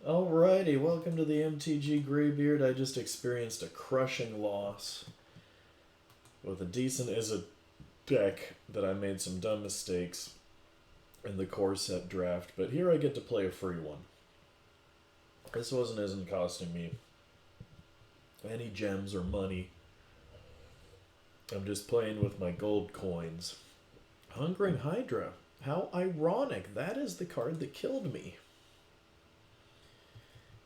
Alrighty, welcome to the MTG Greybeard. I just experienced a crushing loss with a decent as a deck that I made some dumb mistakes in the core set draft, but here I get to play a free one. This isn't costing me any gems or money. I'm just playing with my gold coins. Hungering Hydra. How ironic. That is the card that killed me.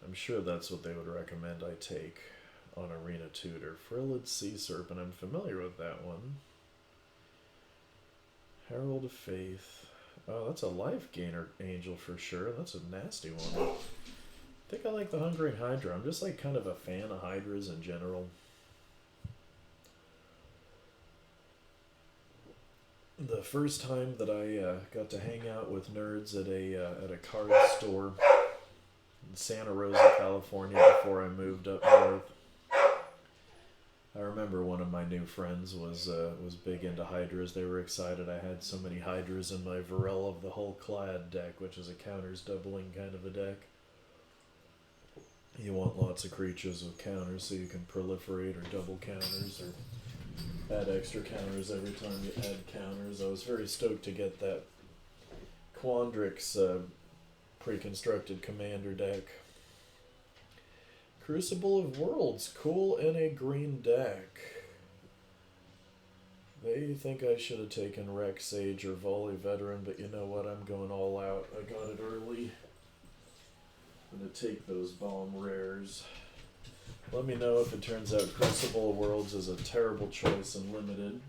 I'm sure that's what they would recommend I take on Arena Tutor. Frillid Sea Serpent, I'm familiar with that one. Herald of Faith. Oh, that's a life gainer angel for sure. That's a nasty one. I think I like the Hungering Hydra. I'm just like kind of a fan of Hydras in general. The first time that I got to hang out with nerds at a card store in Santa Rosa, California, before I moved up north. I remember one of my new friends was big into Hydras. They were excited I had so many Hydras in my Varel of the Hull Clad deck, which is a counters doubling kind of a deck. You want lots of creatures with counters so you can proliferate or double counters or add extra counters every time you add counters. I was very stoked to get that Quandrix pre-constructed commander deck. Crucible of Worlds, cool in a green deck. They think I should have taken Rex Sage or Volley Veteran, but you know what? I'm going all out. I got it early. I'm going to take those bomb rares. Let me know if it turns out Crucible of Worlds is a terrible choice in Limited.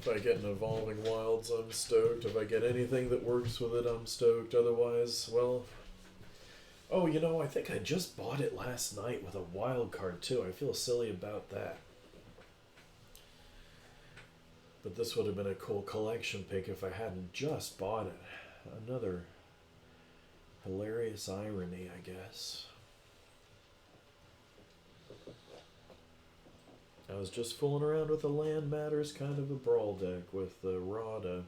If I get an Evolving Wilds, I'm stoked. If I get anything that works with it, I'm stoked. Otherwise, well... Oh, you know, I think I just bought it last night with a wild card, too. I feel silly about that. But this would have been a cool collection pick if I hadn't just bought it. Another hilarious irony, I guess. I was just fooling around with a Land Matters kind of a brawl deck with the Rada.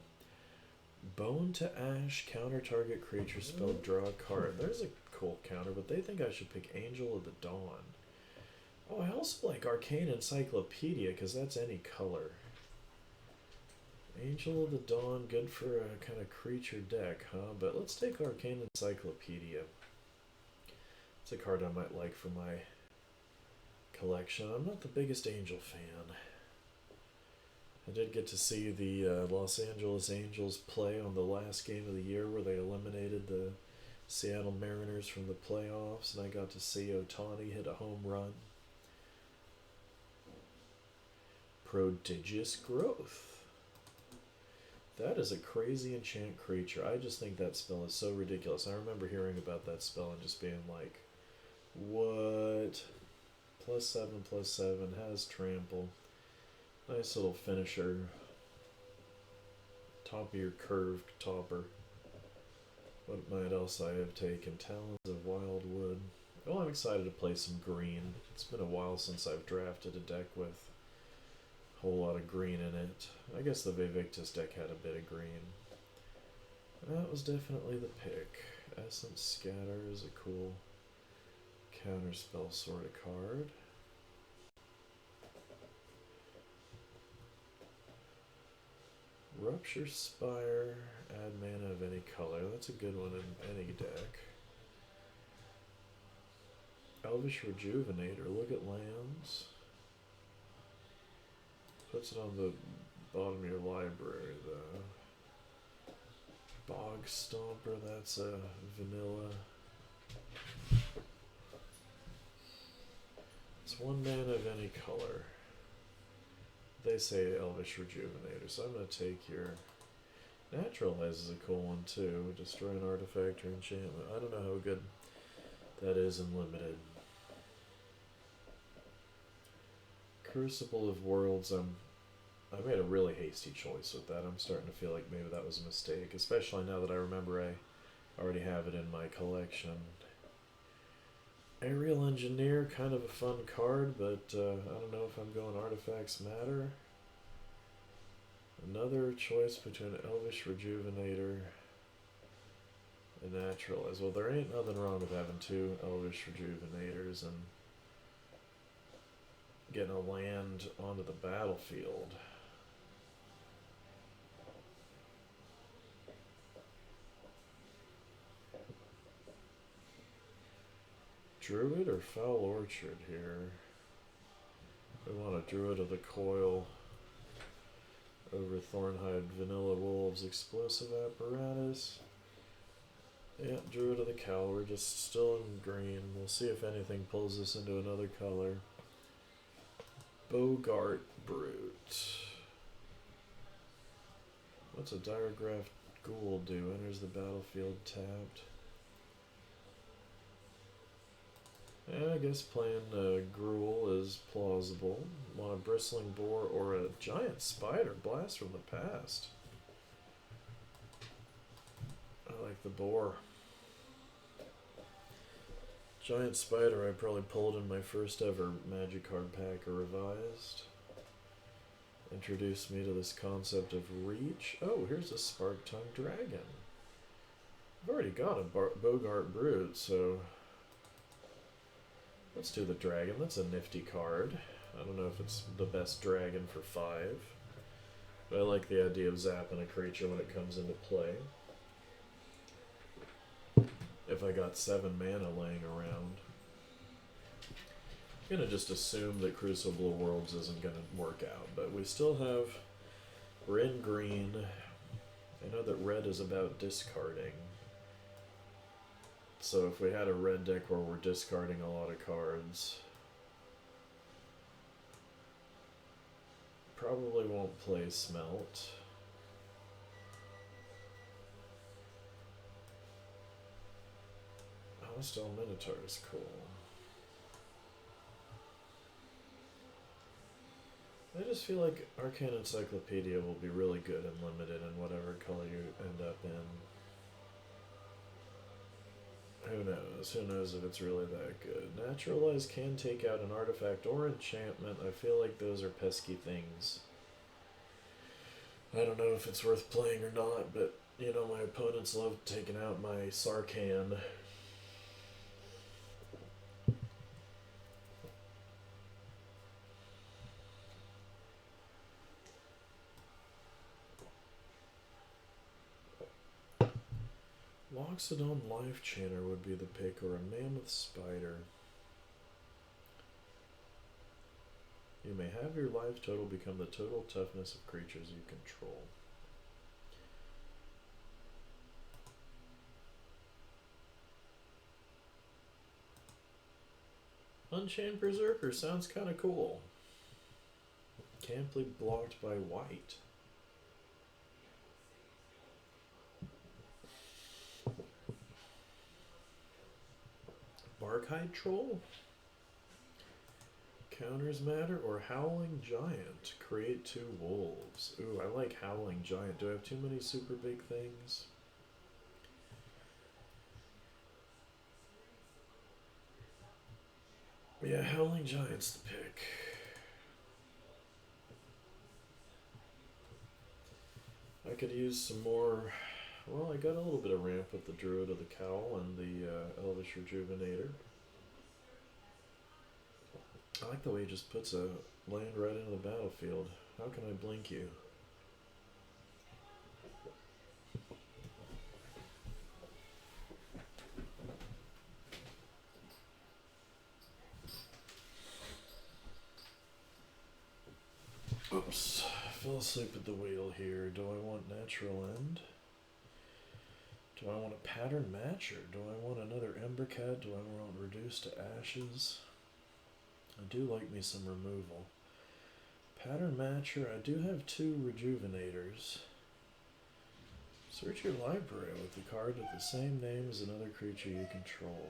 Bone to Ash, counter target creature spell, draw a card. There's a cool counter, but they think I should pick Angel of the Dawn. Oh, I also like Arcane Encyclopedia, because that's any color. Angel of the Dawn, good for a kind of creature deck, huh? But let's take Arcane Encyclopedia. It's a card I might like for my collection. I'm not the biggest Angel fan. I did get to see the Los Angeles Angels play on the last game of the year where they eliminated the Seattle Mariners from the playoffs, and I got to see Ohtani hit a home run. Prodigious Growth. That is a crazy enchant creature. I just think that spell is so ridiculous. I remember hearing about that spell and just being like, what? +7/+7, has trample. Nice little finisher. Top of your curved topper. What might else I have taken? Talons of Wildwood. Oh, I'm excited to play some green. It's been a while since I've drafted a deck with a whole lot of green in it. I guess the Vivictus deck had a bit of green. That was definitely the pick. Essence Scatter is a cool counterspell sort of card. Rupture Spire, add mana of any color. That's a good one in any deck. Elvish Rejuvenator, look at lands. Puts it on the bottom of your library, though. Bog Stomper, that's a vanilla. It's one mana of any color. They say Elvish Rejuvenator, so I'm going to take your... Naturalize is a cool one too. Destroy an artifact or enchantment. I don't know how good that is in Limited. Crucible of Worlds, I made a really hasty choice with that. I'm starting to feel like maybe that was a mistake, especially now that I remember I already have it in my collection. Aerial Engineer, kind of a fun card, but I don't know if I'm going Artifacts Matter. Another choice between Elvish Rejuvenator and Naturalize. Well, there ain't nothing wrong with having two Elvish Rejuvenators and getting a land onto the battlefield. Druid or Foul Orchard here? We want a Druid of the Coil over Thornhide Vanilla Wolves Explosive Apparatus. Yeah, Druid of the Cowl. We're just still in green. We'll see if anything pulls us into another color. Bogart Brute. What's a Diregraph Gruul do? Enters the battlefield tapped. Yeah, I guess playing Gruul is plausible. Want a Bristling Boar or a Giant Spider? Blast from the past. I like the Boar. Giant Spider I probably pulled in my first ever Magic card pack or revised. Introduced me to this concept of reach. Oh, here's a Spark-Tongue Dragon. I've already got a Bogart Brute, so let's do the dragon. That's a nifty card. I don't know if it's the best dragon for 5, but I like the idea of zapping a creature when it comes into play. If I got 7 mana laying around. I'm gonna just assume that Crucible of Worlds isn't gonna work out, but we still have, we're in green. I know that red is about discarding. So if we had a red deck where we're discarding a lot of cards, probably won't play Smelt. Hostile Minotaur is cool. I just feel like Arcane Encyclopedia will be really good and limited in whatever color you end up in. Who knows? Who knows if it's really that good? Naturalize can take out an artifact or enchantment. I feel like those are pesky things. I don't know if it's worth playing or not, but, you know, my opponents love taking out my Sarkhan. Loxodon Life Chanter would be the pick, or a Mammoth Spider. You may have your life total become the total toughness of creatures you control. Unchained Berserker sounds kind of cool. Can't be blocked by white. Barkhide Troll? Counters matter, or Howling Giant. Create 2 wolves. Ooh, I like Howling Giant. Do I have too many super big things? Yeah, Howling Giant's the pick. I could use some more. Well, I got a little bit of ramp with the Druid of the Cowl and the Elvish Rejuvenator. I like the way he just puts a land right into the battlefield. How can I blink you? Oops, fell asleep at the wheel here. Do I want Natural End? Do I want a Pattern Matcher? Do I want another Embercat? Do I want Reduce to Ashes? I do like me some removal. Pattern Matcher, I do have 2 Rejuvenators. Search your library with the card with the same name as another creature you control.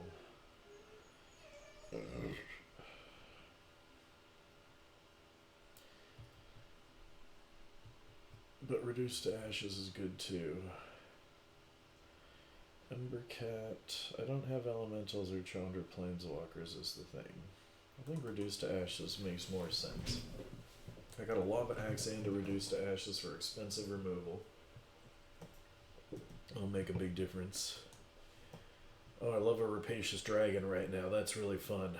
But Reduce to Ashes is good too. Embercat. I don't have elementals or Chandra planeswalkers is the thing. I think reduce to ashes makes more sense. I got a lava axe and a reduce to ashes for expensive removal. It'll make a big difference. Oh, I love a rapacious dragon right now. That's really fun.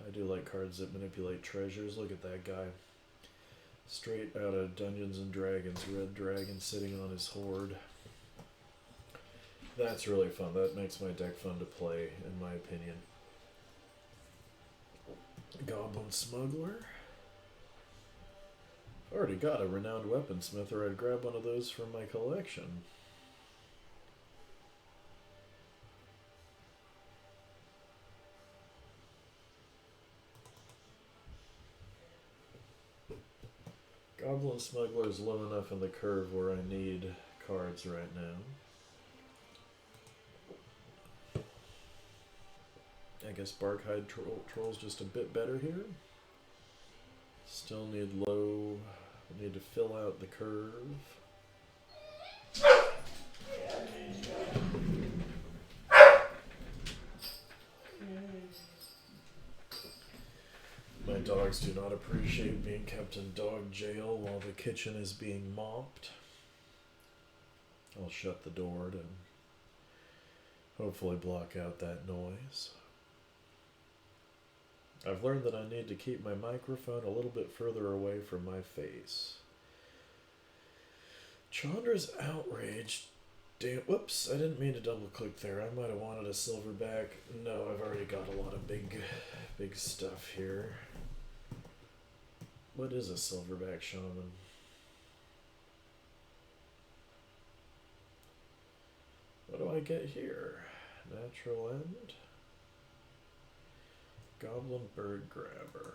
I do like cards that manipulate treasures. Look at that guy. Straight out of Dungeons and Dragons. Red dragon sitting on his hoard. That's really fun. That makes my deck fun to play, in my opinion. Goblin Smuggler. Already got a renowned weaponsmith, or I'd grab one of those from my collection. Goblin Smuggler is low enough in the curve where I need cards right now. I guess Barkhide Troll's just a bit better here. Still need low. Need to fill out the curve. My dogs do not appreciate being kept in dog jail while the kitchen is being mopped. I'll shut the door to hopefully block out that noise. I've learned that I need to keep my microphone a little bit further away from my face. Chandra's outraged. Damn, whoops, I didn't mean to double click there. I might have wanted a silverback. No, I've already got a lot of big stuff here. What is a silverback shaman? What do I get here? Natural end? Goblin Bird Grabber.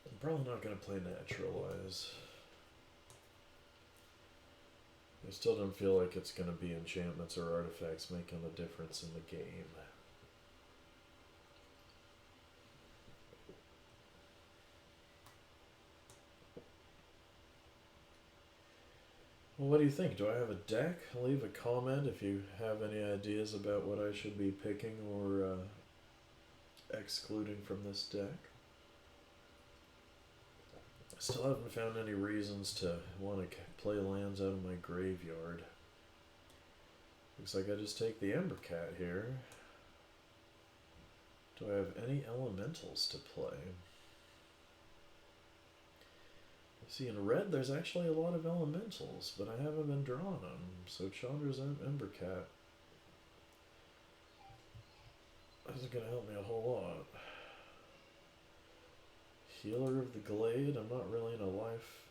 I'm probably not going to play Naturalize. I still don't feel like it's going to be enchantments or artifacts making the difference in the game. Well, what do you think? Do I have a deck? Leave a comment if you have any ideas about what I should be picking or excluding from this deck. I still haven't found any reasons to want to play lands out of my graveyard. Looks like I just take the Embercat here. Do I have any elementals to play? See, in red, there's actually a lot of elementals, but I haven't been drawing them. So Chandra's Embercat isn't going to help me a whole lot. Healer of the Glade, I'm not really in a life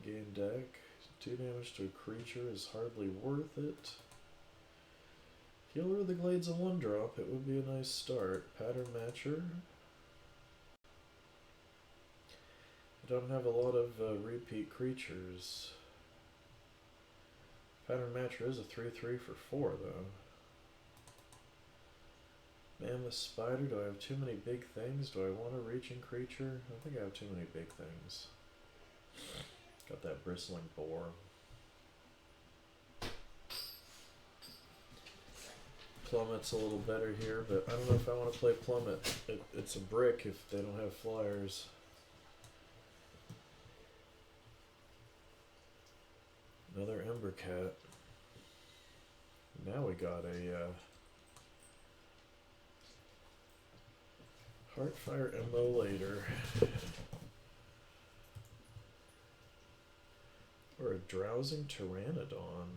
gain deck. 2 damage to a creature is hardly worth it. Healer of the Glade's a 1-drop, it would be a nice start. Pattern Matcher. I don't have a lot of repeat creatures. Pattern Matcher is a 3/3 for 4 though. Mammoth Spider, do I have too many big things? Do I want a reaching creature? I think I have too many big things. Got that Bristling Boar. Plummet's a little better here, but I don't know if I want to play Plummet. It's a brick if they don't have flyers. Another Embercat. Now we got a Heartfire Immolator. Or a Drowsing Pteranodon.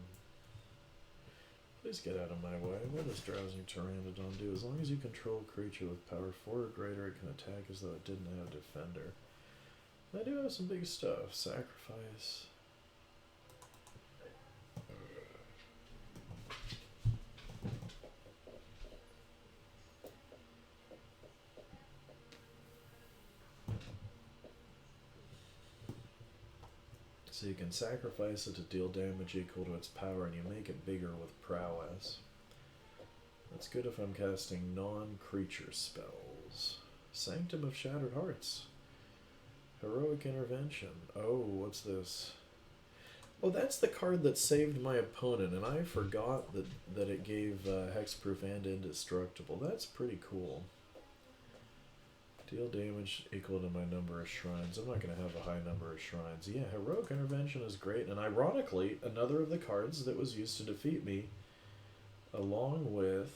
Please get out of my way. What does Drowsing Pteranodon do? As long as you control a creature with power 4 or greater, it can attack as though it didn't have Defender. I do have some big stuff. Sacrifice. So you can sacrifice it to deal damage equal to its power, and you make it bigger with prowess. That's good if I'm casting non-creature spells. Sanctum of Shattered Hearts. Heroic Intervention. Oh, what's this? Oh, that's the card that saved my opponent, and I forgot that it gave hexproof and indestructible. That's pretty cool. Deal damage equal to my number of shrines. I'm not going to have a high number of shrines. Yeah, Heroic Intervention is great, and ironically, another of the cards that was used to defeat me, along with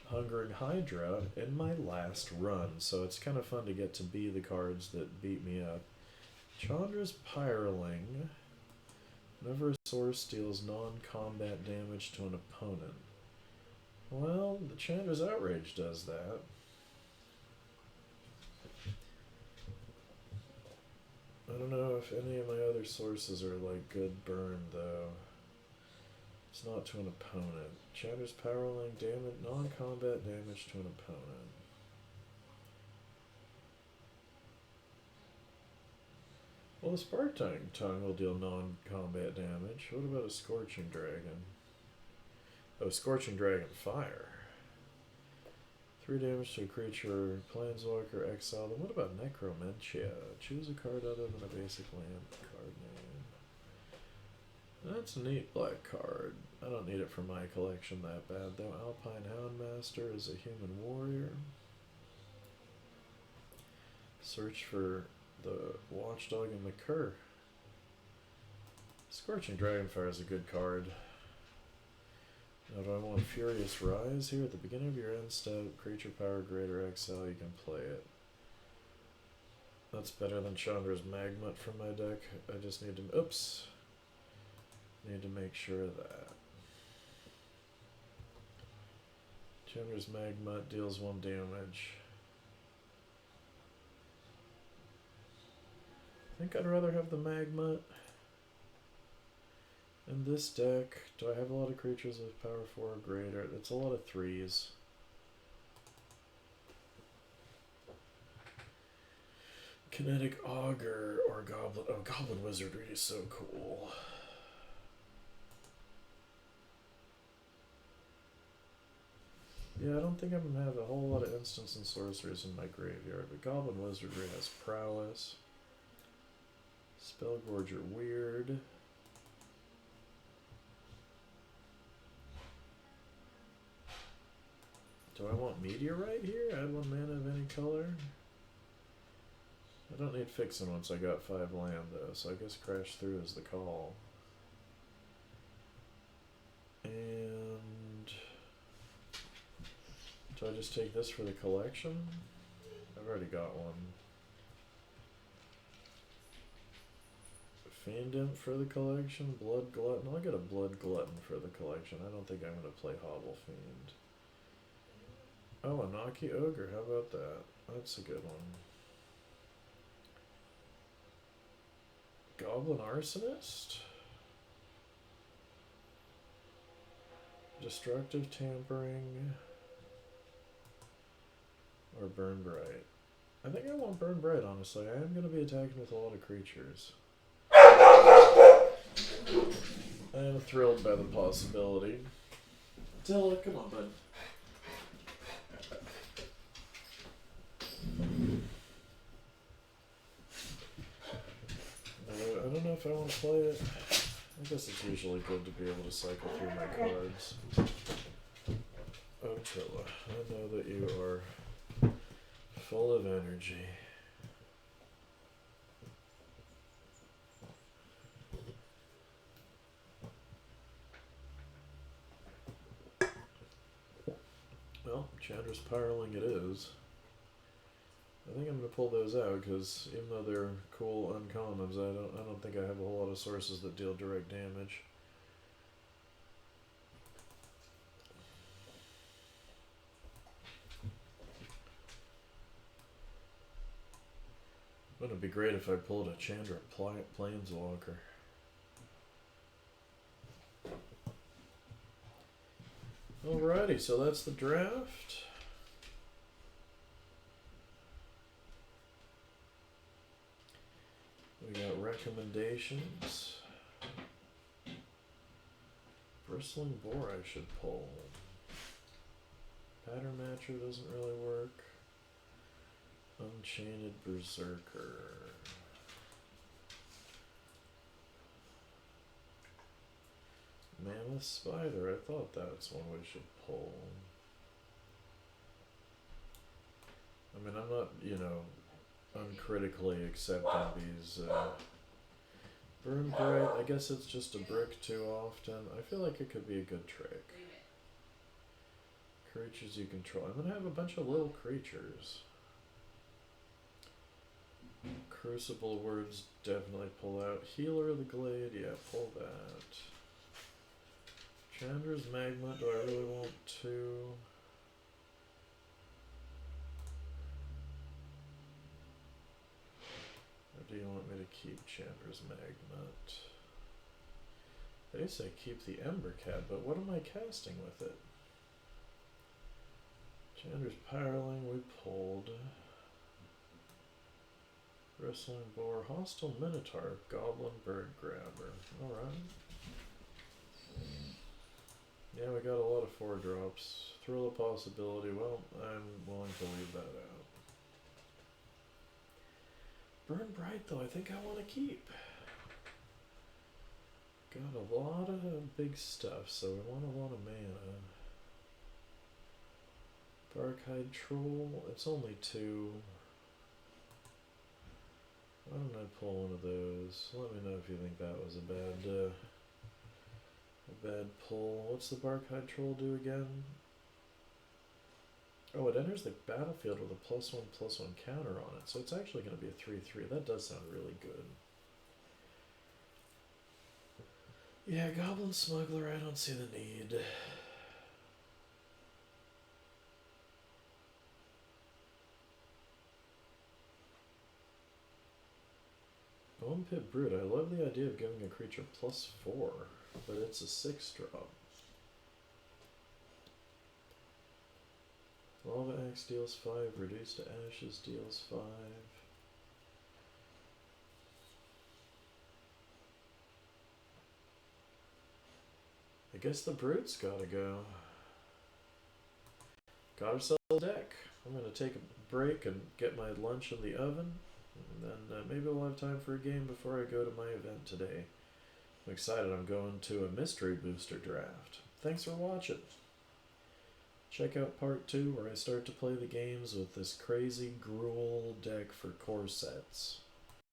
Hungering Hydra in my last run. So it's kind of fun to get to be the cards that beat me up. Chandra's Pyroling. Whenever a source deals non-combat damage to an opponent. Well, the Chandra's Outrage does that. I don't know if any of my other sources are like good burn though. It's not to an opponent. Chandra's Pyroling, damage, non-combat damage to an opponent. Well, the Spark Tongue will deal non-combat damage. What about a Scorching Dragon? Oh, Scorching Dragon Fire. 3 damage to a creature, Planeswalker, exile them. What about Necromentia? Choose a card other than a basic land card name. That's a neat black card. I don't need it for my collection that bad, though. Alpine Houndmaster is a human warrior. Search for the Watchdog and the Cur. Scorching Dragonfire is a good card. Now, do I want Furious Rise here? At the beginning of your end step, creature power greater exile, you can play it. That's better than Chandra's Magmut from my deck. I just need to... Oops! Need to make sure of that. Chandra's Magmut deals 1 damage. I think I'd rather have the Magmut. In this deck, do I have a lot of creatures with power 4 or greater? It's a lot of 3s. Kinetic Augur or Goblin. Oh, Goblin Wizardry is so cool. Yeah, I don't think I'm going to have a whole lot of instants and sorceries in my graveyard, but Goblin Wizardry has prowess. Spellgorger weird. Do I want Meteorite here? Add 1 mana of any color? I don't need fixing once I got 5 land though, so I guess Crash Through is the call. And do I just take this for the collection? I've already got one. Fiend Imp for the collection, Blood Glutton. I'll get a Blood Glutton for the collection. I don't think I'm going to play Hobble Fiend. Oh, Anaki Ogre, how about that? That's a good one. Goblin Arsonist? Destructive Tampering? Or Burn Bright? I think I want Burn Bright, honestly. I am going to be attacking with a lot of creatures. I am thrilled by the possibility. Dilla, come on, bud. I don't know if I want to play it. I guess it's usually good to be able to cycle through my cards. Oh, Tilla, I know that you are full of energy. Well, Chandra's Pyroling it is. I think I'm going to pull those out because even though they're cool uncommons, I don't think I have a whole lot of sources that deal direct damage. Wouldn't it be great if I pulled a Chandra Planeswalker? Alrighty, so that's the draft. We got recommendations. Bristling Boar I should pull. Pattern Matcher doesn't really work. Unchained Berserker. Mammoth Spider, I thought that's one we should pull. I mean, I'm not, you know, uncritically accepting these, Burn Bright, I guess it's just a brick too often. I feel like it could be a good trick. Creatures you control. I'm gonna have a bunch of little creatures. Crucible Words definitely pull out. Healer of the Glade, yeah, pull that. Chandra's Magma, do I really want to? Or do you want me to keep Chandra's Magnet? They say keep the Ember Cat, but what am I casting with it? Chandra's Pyroling, we pulled. Wrestling Boar, Hostile Minotaur, Goblin Bird Grabber. Alright. Yeah, we got a lot of 4-drops. Thrill of Possibility, well, I'm willing to leave that out. Burn Bright, though, I think I want to keep. Got a lot of big stuff, so we want a lot of mana. Barkhide Troll, it's only 2. Why don't I pull one of those? Let me know if you think that was a bad pull. What's the Barkhide Troll do again? Oh, it enters the battlefield with a +1/+1 counter on it, so it's actually going to be a 3/3. That does sound really good. Yeah, Goblin Smuggler, I don't see the need. Bone Pit Brute, I love the idea of giving a creature +4, but it's a 6-drop. Lava Axe deals 5, Reduced to Ashes deals 5. I guess the Brute's gotta go. Got ourselves a deck. I'm gonna take a break and get my lunch in the oven, and then maybe we'll have time for a game before I go to my event today. I'm excited. I'm going to a mystery booster draft. Thanks for watching. Check out part 2 where I start to play the games with this crazy Gruul deck for core sets.